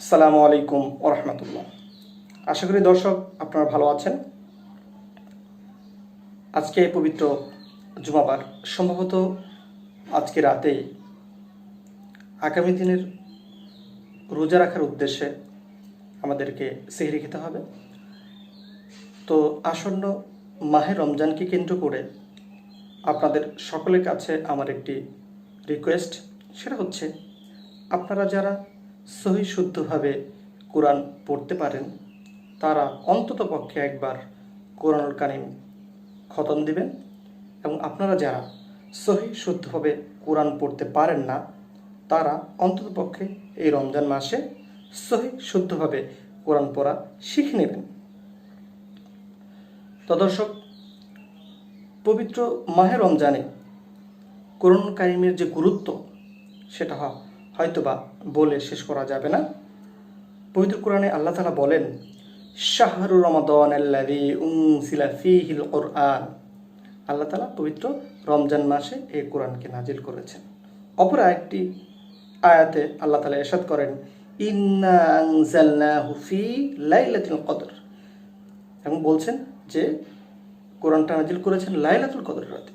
আসসালামু আলাইকুম ওয়া রাহমাতুল্লাহ। আশা করি দর্শক আপনারা ভালো আছেন। আজকে পবিত্র জুমাবার, সম্ভবত আজকে রাতেই আগামী দিনের রোজা রাখার উদ্দেশ্যে আমাদেরকে সেহরি খেতে হবে। তো আসন্ন মাহে রমজানকে কেন্দ্র করে আপনাদের সকলের কাছে আমার একটি রিকোয়েস্ট, সেটা হচ্ছে আপনারা যারা সহি শুদ্ধভাবে কোরআন পড়তে পারেন তারা অন্তত পক্ষে একবার কোরআনুল কারীম খতম দিবেন, এবং আপনারা যারা সহি শুদ্ধভাবে কোরআন পড়তে পারেন না তারা অন্তত পক্ষে এই রমজান মাসে সহি শুদ্ধভাবে কোরআন পড়া শিখে নেবেন। তো দর্শক, পবিত্র মাহে রমজানে কোরআন কারীমের যে গুরুত্ব সেটা হয়তোবা বলে শেষ করা যাবে না। পবিত্র কোরআনে আল্লাহ তাআলা বলেন, শাহরু রমাদানাল্লাযী উনজিলা ফীহিল কুরআন। আল্লাহ তাআলা পবিত্র রমজান মাসে এই কোরআনকে নাজিল করেছেন। অপর একটি আয়াতে আল্লাহ তাআলা ইরশাদ করেন, ইন্না আনজালনাহু ফী লাইলাতুল কদর, এবং বলছেন যে কোরআনটা নাজিল করেছেন লাইলাতুল কদর রাতে।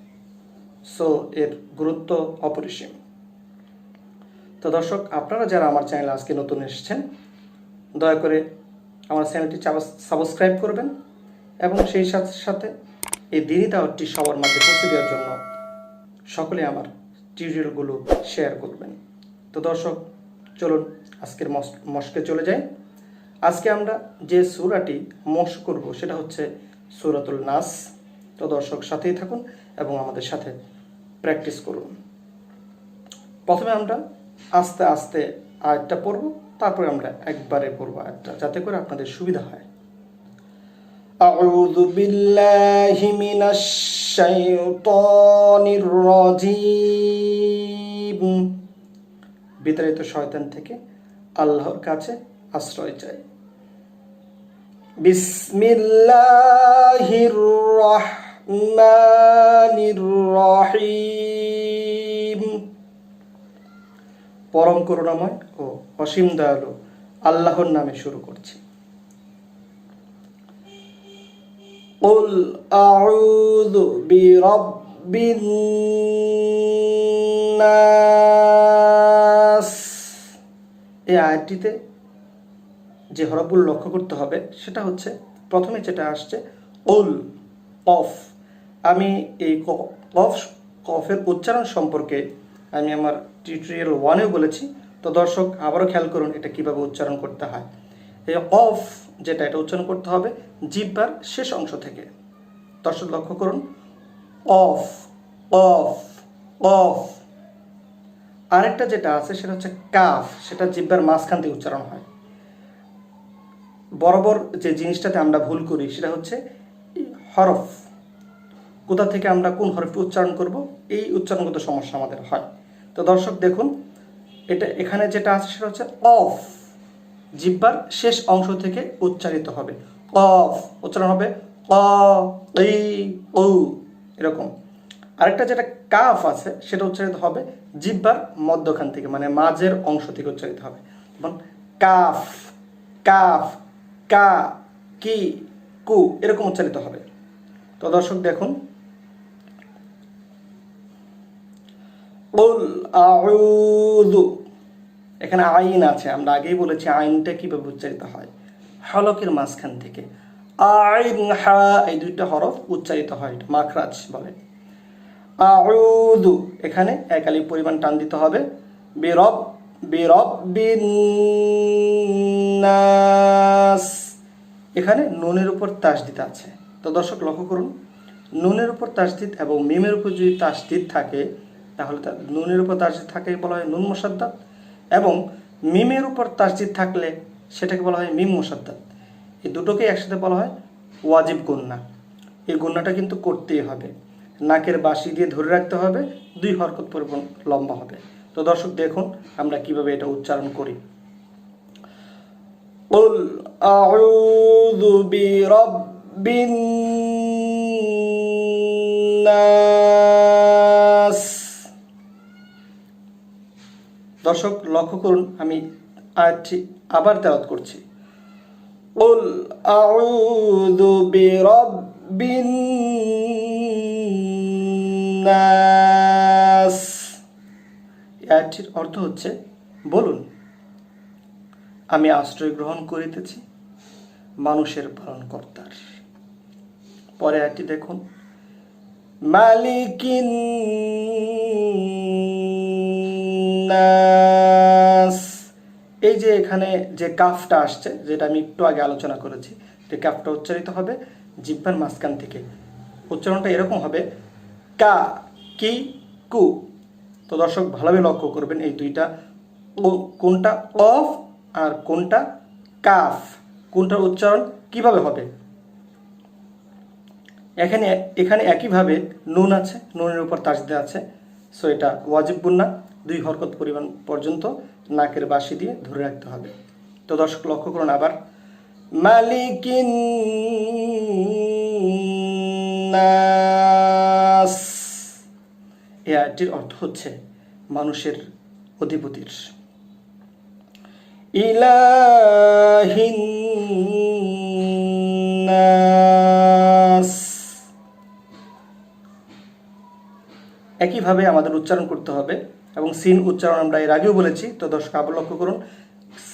সো এর গুরুত্ব অপরিসীম। তো দর্শক, আপনারা যারা আমার চ্যানেলে আজকে নতুন এসেছেন দয়া করে আমার চ্যানেলটি সাবস্ক্রাইব করবেন, এবং সেই সাথে সাথে এই দিনী দাওয়াতটি সবার মাঝে পৌঁছে দেওয়ার জন্য সকলে আমার টিউটোরিয়ালগুলো শেয়ার করবেন। তো দর্শক, চলুন আজকের মশকে চলে যাই। আজকে আমরা যে সূরাটি মশক করব সেটা হচ্ছে সূরাতুল নাস। তো দর্শক, সাথেই থাকুন এবং আমাদের সাথে প্র্যাকটিস করুন। প্রথমে আমরা আস্তে আস্তে আয়াতটা পড়ব, তারপরে আমরা একবারে পড়ব আয়াতটা, যাতে করে আপনাদের সুবিধা হয়। আ'উযু বিল্লাহি মিনাশ শাইতানির রাজীম। বিতাড়িত শয়তান থেকে আল্লাহর কাছে আশ্রয় চাই। বিসমিল্লাহির রাহমানির রাহিম। পরম করুণাময় ও অসীম দয়ালু আল্লাহর নামে শুরু করছি। কুল আ'উযু বিরাব্বিন নাস। এই আয়াতটিতে যে হরফগুলো লক্ষ্য করতে হবে সেটা হচ্ছে, প্রথমে যেটা আসছে উল, কফ। আমি এই কফের উচ্চারণ সম্পর্কে আমি আমার টিউটোরিয়াল 1-এও বলেছি। তো দর্শক, আবারও খেয়াল করুন এটা কিভাবে উচ্চারণ করতে হয়। এই কফ যেটা, এটা উচ্চারণ করতে হবে জিহ্বার শেষ অংশ থেকে। দর্শক লক্ষ্য করুন, কফ কফ কফ। আরেকটা যেটা আছে সেটা হচ্ছে কাফ, সেটা জিহ্বার মাঝখান থেকে উচ্চারণ হয়। বরাবর যে জিনিসটাতে আমরা ভুল করি সেটা হচ্ছে হরফ। কোথা থেকে আমরা কোন হরফটি উচ্চারণ করব, এই উচ্চারণগত সমস্যা আমাদের হয়। তো দর্শক দেখুন, এটা এখানে যেটা আছে সেটা হচ্ছে অফ, জিহ্বার শেষ অংশ থেকে উচ্চারিত হবে। কফ উচ্চারণ হবে ক ই উ, এরকম। আরেকটা যেটা কাফ আছে সেটা উচ্চারিত হবে জিহ্বার মধ্যখান থেকে, মানে মাঝের অংশ থেকে উচ্চারিত হবে। যেমন কাফ কাফ, কা কি কু, এরকম উচ্চারিত হবে। তো দর্শক দেখুন, কুল আ'উযু, এখানে আইন আছে, আমরা আগেই বলেছি আইনটা কিভাবে উচ্চারিত হয়, হলকের মাঝখান থেকে। আইন হা, এই দুইটা হরফ উচ্চারিত হয়, এটা মাখরাজ বলে। আ'উযু, এখানে এক আলিফ পরিমাণ টান দিতে হবে। বিরাব্বিন নাস, এখানে নুনের উপর তাসদিদ আছে। তো দর্শক লক্ষ্য করুন, নুনের উপর তাসদিদ এবং মিমের উপর যদি তাসদিদ থাকে তাহলে নুনের উপর তাসদিদ থাকে বলা হয় নুন মুসাদ্দাদ, এবং মিমের উপর তাসদিদ থাকলে সেটাকে বলা হয় মিম মুসাদ্দাদ। এই দুটোকে একসাথে বলা হয় ওয়াজিব গুন্না। এই গুন্নাটা কিন্তু করতেই হবে, নাকের বাঁশি দিয়ে ধরে রাখতে হবে, 2 হরকত পরিমাণ লম্বা হবে। তো দর্শক দেখুন আমরা কিভাবে এটা উচ্চারণ করি। কুল আ'উযু বিরাব্বিন নাস। দর্শক লক্ষ্য করুন, আমি আয়াতটি আবার তেলাওয়াত করছি। কুল আ'উযু বিরাব্বিন নাস। আয়াতটির অর্থ হচ্ছে, বলুন আমি আশ্রয় গ্রহণ করিতেছি মানুষের পালনকর্তার। পরে আয়াতটি দেখুন, মালিকিন নাস। এই যে এখানে যে কাফটা আসছে, যেটা আমি একটু আগে আলোচনা করেছি, যে কাফটা উচ্চারিত হবে জিহ্বার মাঝখান থেকে। উচ্চারণটা এরকম হবে কা, কি, কু। তো দর্শক ভালোভাবে লক্ষ্য করবেন এই দুইটা, কোনটা কফ আর কোনটা কাফ, কোনটার উচ্চারণ কিভাবে হবে। এখানে একইভাবে নুন আছে, নুনের উপর তাসদিদ আছে। সো এটা ওয়াজিব গুন্না, 2 হরকত পরিমাণ পর্যন্ত নাকের বাঁশি দিয়ে ধরে রাখতে হবে। তো দর্শক লক্ষ্য করুন আবার, মালিকিন নাস। এই আয়াতটির অর্থ হচ্ছে মানুষের অধিপতির। ইলাহিন নাস। একইভাবে আমাদের উচ্চারণ করতে হবে, এবং সিন উচ্চারণ আমরা এর আগেও বলেছি। তো দর্শক আবার লক্ষ্য করুন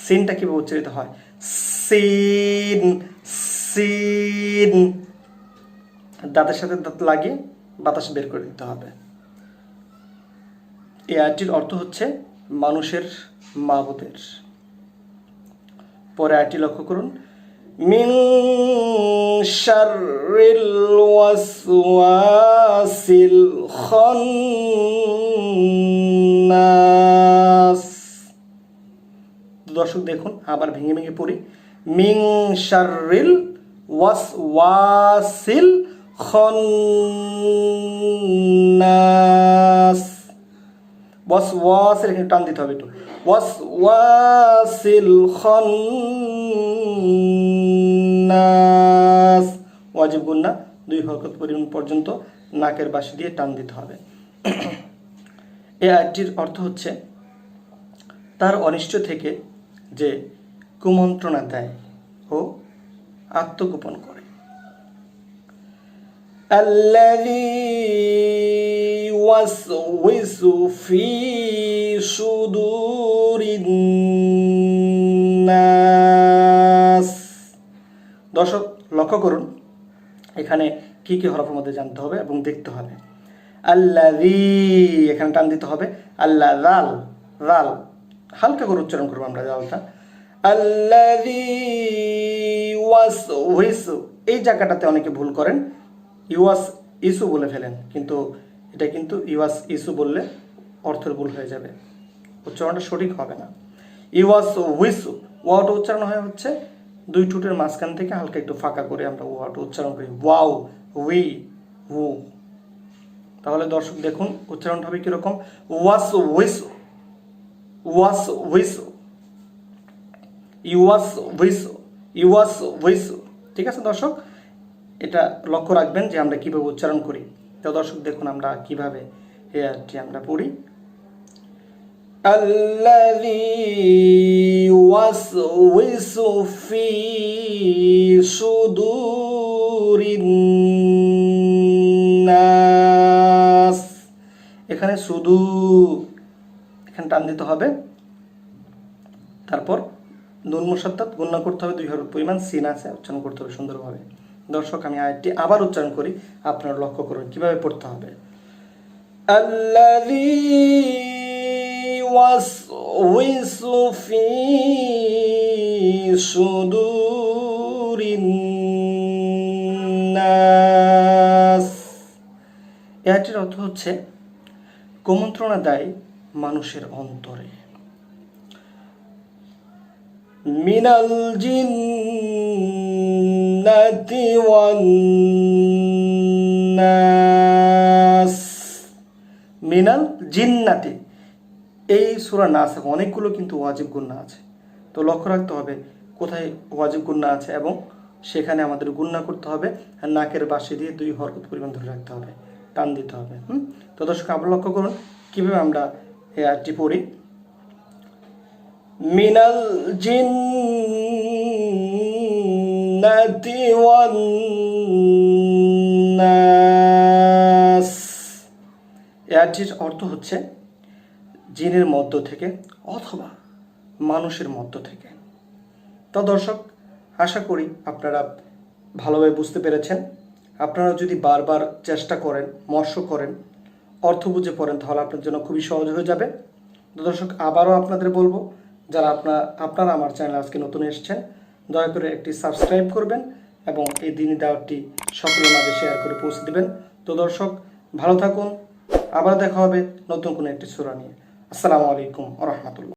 সিনটা কিভাবে উচ্চারিত হয়, সিন, সিন। দাঁতের সাথে দাঁত লাগিয়ে বাতাস বের করে দিতে হবে। এই আয়াতটির অর্থ হচ্ছে মানুষের মাবুদের। পরে আয়াতটি লক্ষ্য করুন, মিন শাররিল ওয়াসওয়াসিল খান্নাস। দর্শক দেখুন আবার ভেঙে ভেঙে পড়ি, মিন শাররিল ওয়াসওয়াসিল খান্নাস। ওয়াসওয়াসের এখানে টান দিতে হবে একটু, ওয়াসওয়াসিল খান্নাস। ওয়াজিব গুন্না, 2 হরকত পরিমাণ পর্যন্ত নাকের বাঁশি দিয়ে টান দিতে হবে। এই আয়াতটির অর্থ হচ্ছে তার অনিষ্ট থেকে যে কুমন্ত্রণা দেয় ও আত্মগোপন করে। আল্লাযী ইউওয়াসউইসু ফি সুদুরিন নাস। দর্শক লক্ষ্য করুন এখানে কি কি হরফের মধ্যে জানতে হবে এবং দেখতে হবে। আল্লাযী, এখানে টান দিতে হবে, আল্লাহ, রাল, রাল হালকা করে উচ্চারণ করবো আমরা রালটা। আল্লাযী ইউওয়াসউইসু, এই জায়গাটাতে অনেকে ভুল করেন, ইউওয়াস ইসু বলে ফেলেন, কিন্তু এটা কিন্তু ইউওয়াস ইসু বললে অর্থের ভুল হয়ে যাবে, উচ্চারণটা সঠিক হবে না। ইউওয়াসউইসু, ওয়াওটা উচ্চারণ হয় হচ্ছে 2 ঠোঁটের মাঝখান থেকে হালকা একটু ফাঁকা করে আমরা ওয়াওটা উচ্চারণ করি, ওয়াও, উই, উ। তাহলে দর্শক দেখুন উচ্চারণটা হবে কিরকম, ওয়াসউইসু, ওয়াসউইসু, ইউওয়াসউইসু, ইউওয়াসউইসু। ঠিক আছে দর্শক, এটা লক্ষ্য রাখবেন যে আমরা কিভাবে উচ্চারণ করি। তো দর্শক দেখুন আমরা কিভাবে এটি আমরা পড়ি, আল্লাযী ইউওয়াসউইসু ফি সুদুরিন নাস। এখানে শুধু, এখানে টান দিতে হবে, তারপর নুন মুসাদ্দাদ গুণনা করতে হবে, 2 হরফ পরিমাণ সিন আছে, উচ্চারণ করতে হবে সুন্দরভাবে। দর্শক আমি আয়াতটি আবার উচ্চারণ করি, আপনারা লক্ষ্য করুন কিভাবে পড়তে হবে। আল্লাযী ইউওয়াসউইসু ফি সুদুরিন নাস। আয়াতটির অর্থ হচ্ছে কুমন্ত্রণা দেয় মানুষের অন্তরে। মিনাল জিন্নাতি ওয়ান নাস। মিনাল জিন্নাতি, এই সূরা নাস অনেকগুলো কিন্তু ওয়াজিব গুন্না আছে। তো লক্ষ্য রাখতে হবে কোথায় ওয়াজিব গুন্না আছে, এবং সেখানে আমাদের গুন্না করতে হবে, আর নাকের বাঁশি দিয়ে 2 হরকত পরিমাণ ধরে রাখতে হবে, টান দিতে হবে। তো দর্শক আবার লক্ষ্য করুন কিভাবে আমরা এই আয়াতটি পড়ি। মিনাল জিন্নাতি ওয়ান নাস। এটির অর্থ হচ্ছে জিনের মধ্য থেকে অথবা মানুষের মধ্য থেকে। তো দর্শক, আশা করি আপনারা ভালোভাবে বুঝতে পেরেছেন। আপনারা যদি বারবার চেষ্টা করেন, মর্ষ করেন, অর্থ বুঝে পড়েন, তাহলে আপনার জন্য খুবই সহজ হয়ে যাবে। তো দর্শক, আবারও আপনাদের বলবো, যারা আপনারা আমার চ্যানেল আজকে নতুন এসেছেন, দয়া করে একটি সাবস্ক্রাইব করবেন এবং এই দিনী দাওয়াতটি সকলের মাঝে শেয়ার করে পৌঁছে দেবেন। তো দর্শক, ভালো থাকুন। আবার দেখা হবে নতুন কোনো একটি সূরা নিয়ে। আসসালামু আলাইকুম ওয়া রাহমাতুল্লাহ।